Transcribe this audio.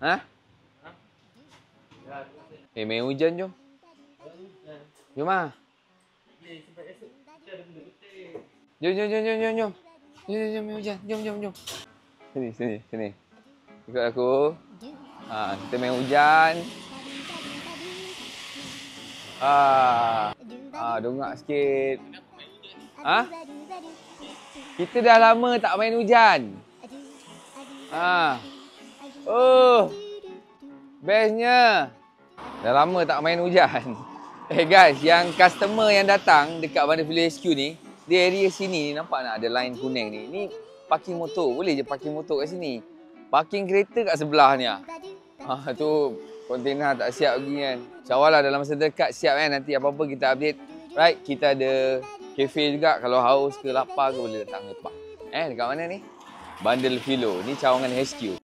Ha? Main hujan jom. Jom ah. Jom. Jom main hujan. Jom. Sini. Ikut aku. Kita main hujan. Dongak sikit. Kita dah lama tak main hujan. Bestnya. Dah lama tak main hujan. Guys, yang customer yang datang dekat Wonderful HQ ni, di area sini ni nampak tak ada line kuning ni. Ni parking motor. Boleh je parking motor kat sini. Parking kereta kat sebelah ni. Tu kontainer tak siap lagi kan. InsyaAllah dalam masa dekat siap kan. Nanti apa-apa kita update. Right, kita ada kafe juga. Kalau haus ke lapar ke boleh datang lepak. Dekat mana ni? Bundle Philo. Ni Cawangan HQ.